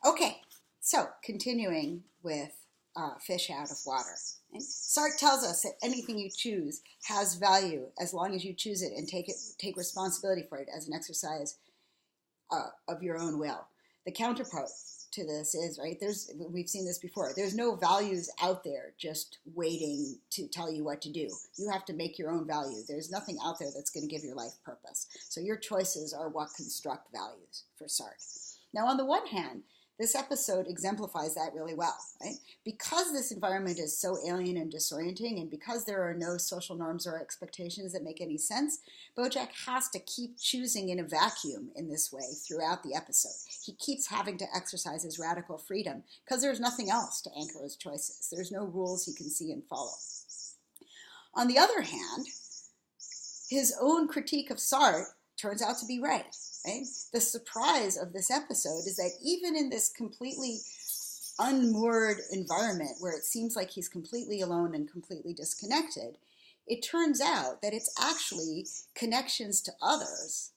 Okay, so continuing with fish out of water. Right? Sartre tells us that anything you choose has value as long as you choose it and take responsibility for it as an exercise of your own will. The counterpart to this is right. We've seen this before. There's no values out there just waiting to tell you what to do. You have to make your own value. There's nothing out there that's going to give your life purpose. So your choices are what construct values for Sartre. Now, on the one hand, this episode exemplifies that really well, right? Because this environment is so alien and disorienting, and because there are no social norms or expectations that make any sense, Bojack has to keep choosing in a vacuum in this way throughout the episode. He keeps having to exercise his radical freedom because there's nothing else to anchor his choices. There's no rules he can see and follow. On the other hand, his own critique of Sartre turns out to be right. Right? The surprise of this episode is that even in this completely unmoored environment where it seems like he's completely alone and completely disconnected, it turns out that it's actually connections to others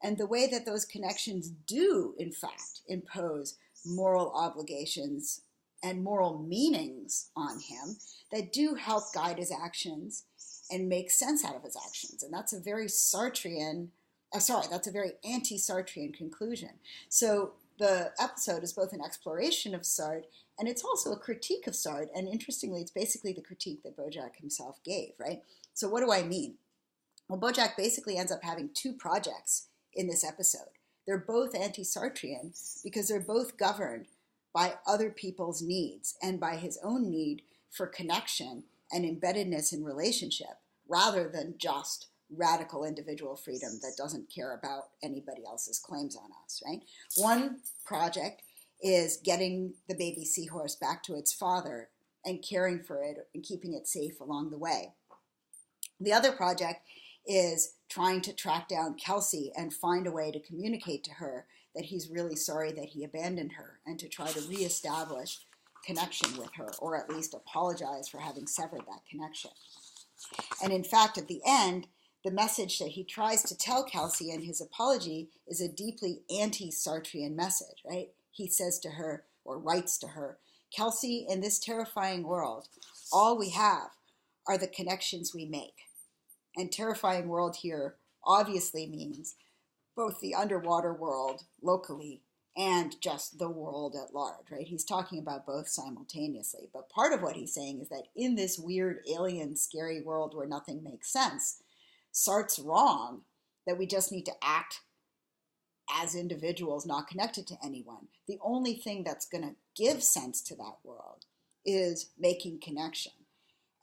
and the way that those connections do, in fact, impose moral obligations and moral meanings on him that do help guide his actions and make sense out of his actions. And that's a very Sartrean that's a very anti-Sartrean conclusion. So the episode is both an exploration of Sartre and it's also a critique of Sartre. And interestingly, it's basically the critique that Bojack himself gave, right? So what do I mean? Well, Bojack basically ends up having two projects in this episode. They're both anti-Sartrean because they're both governed by other people's needs and by his own need for connection and embeddedness in relationship rather than just radical individual freedom that doesn't care about anybody else's claims on us, right? One project is getting the baby seahorse back to its father and caring for it and keeping it safe along the way. The other project is trying to track down Kelsey and find a way to communicate to her that he's really sorry that he abandoned her and to try to reestablish connection with her, or at least apologize for having severed that connection. And in fact, at the end, the message that he tries to tell Kelsey in his apology is a deeply anti-Sartrean message, right? He says to her, or writes to her, Kelsey, in this terrifying world, all we have are the connections we make. And terrifying world here obviously means both the underwater world locally and just the world at large, right? He's talking about both simultaneously. But part of what he's saying is that in this weird, alien, scary world where nothing makes sense, Sartre's wrong, that we just need to act as individuals not connected to anyone. The only thing that's going to give sense to that world is making connection.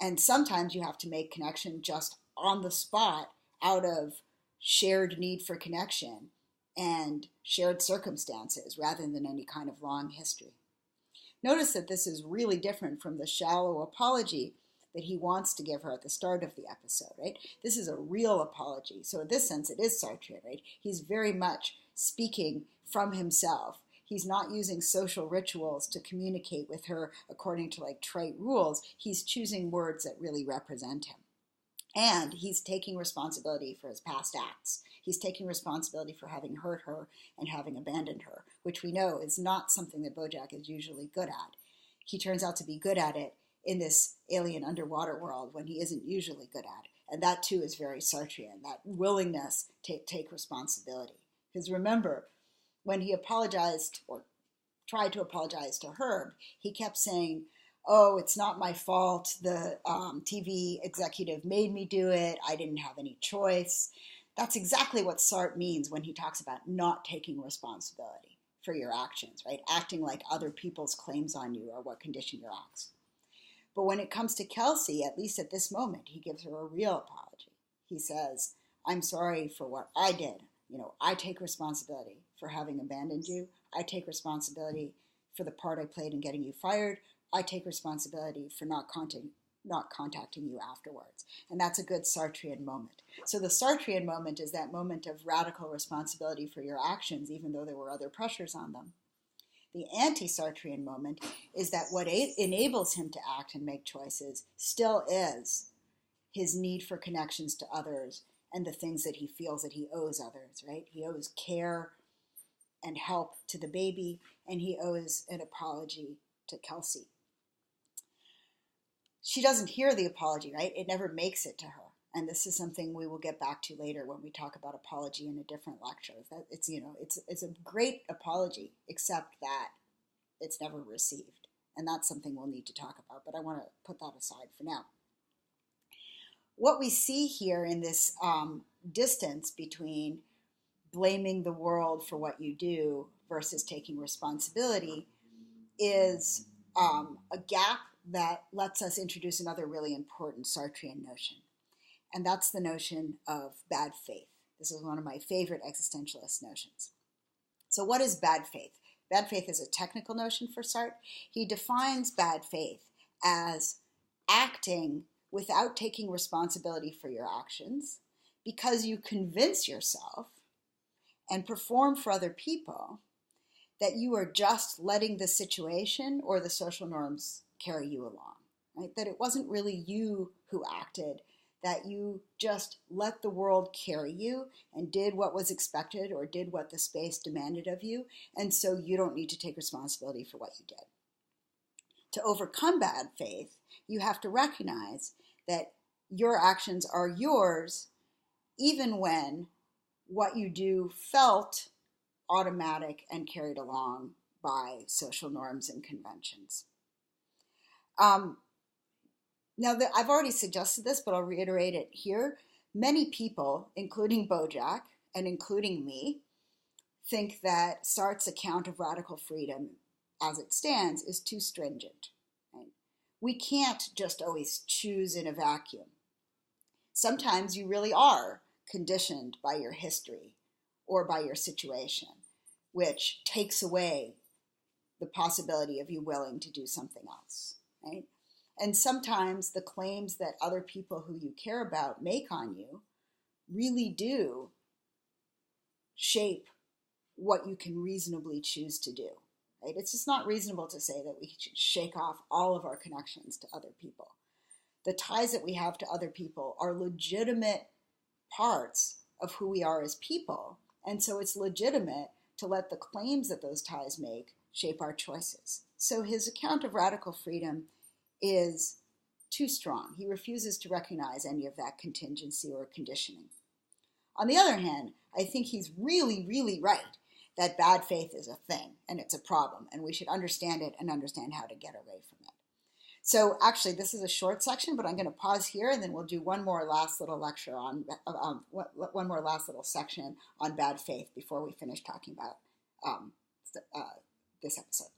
And sometimes you have to make connection just on the spot out of shared need for connection and shared circumstances rather than any kind of long history. Notice that this is really different from the shallow apology that he wants to give her at the start of the episode, right? This is a real apology. So in this sense, it is Sartre, right? He's very much speaking from himself. He's not using social rituals to communicate with her according to like trite rules. He's choosing words that really represent him. And he's taking responsibility for his past acts. He's taking responsibility for having hurt her and having abandoned her, which we know is not something that Bojack is usually good at. He turns out to be good at it in this alien underwater world when he isn't usually good at it. And that too is very Sartrean, that willingness to take responsibility. Because remember, when he apologized or tried to apologize to Herb, he kept saying, oh, it's not my fault. The TV executive made me do it. I didn't have any choice. That's exactly what Sartre means when he talks about not taking responsibility for your actions, right? Acting like other people's claims on you are what condition your acts. But when it comes to Kelsey, at least at this moment, he gives her a real apology. He says, I'm sorry for what I did. I take responsibility for having abandoned you. I take responsibility for the part I played in getting you fired. I take responsibility for not contacting you afterwards. And that's a good Sartrean moment. So the Sartrean moment is that moment of radical responsibility for your actions, even though there were other pressures on them. The anti-Sartrean moment is that what enables him to act and make choices still is his need for connections to others and the things that he feels that he owes others, right? He owes care and help to the baby, and he owes an apology to Kelsey. She doesn't hear the apology, right? It never makes it to her. And this is something we will get back to later when we talk about apology in a different lecture. That it's a great apology, except that it's never received. And that's something we'll need to talk about, but I want to put that aside for now. What we see here in this distance between blaming the world for what you do versus taking responsibility is a gap that lets us introduce another really important Sartrean notion. And that's the notion of bad faith. This is one of my favorite existentialist notions. So what is bad faith? Bad faith is a technical notion for Sartre. He defines bad faith as acting without taking responsibility for your actions because you convince yourself and perform for other people that you are just letting the situation or the social norms carry you along, right? That it wasn't really you who acted, that you just let the world carry you and did what was expected or did what the space demanded of you, and so you don't need to take responsibility for what you did. To overcome bad faith, you have to recognize that your actions are yours even when what you do felt automatic and carried along by social norms and conventions. Now, I've already suggested this, but I'll reiterate it here. Many people, including Bojack and including me, think that Sartre's account of radical freedom as it stands is too stringent. Right? We can't just always choose in a vacuum. Sometimes you really are conditioned by your history or by your situation, which takes away the possibility of you willing to do something else, right? And sometimes the claims that other people who you care about make on you really do shape what you can reasonably choose to do, right? It's just not reasonable to say that we should shake off all of our connections to other people. The ties that we have to other people are legitimate parts of who we are as people, and so it's legitimate to let the claims that those ties make shape our choices. So his account of radical freedom is too strong. He refuses to recognize any of that contingency or conditioning. On the other hand, I think he's really, really right that bad faith is a thing and it's a problem, and we should understand it and understand how to get away from it. So actually, this is a short section, but I'm going to pause here, and then we'll do one more last little lecture on one more last little section on bad faith before we finish talking about this episode.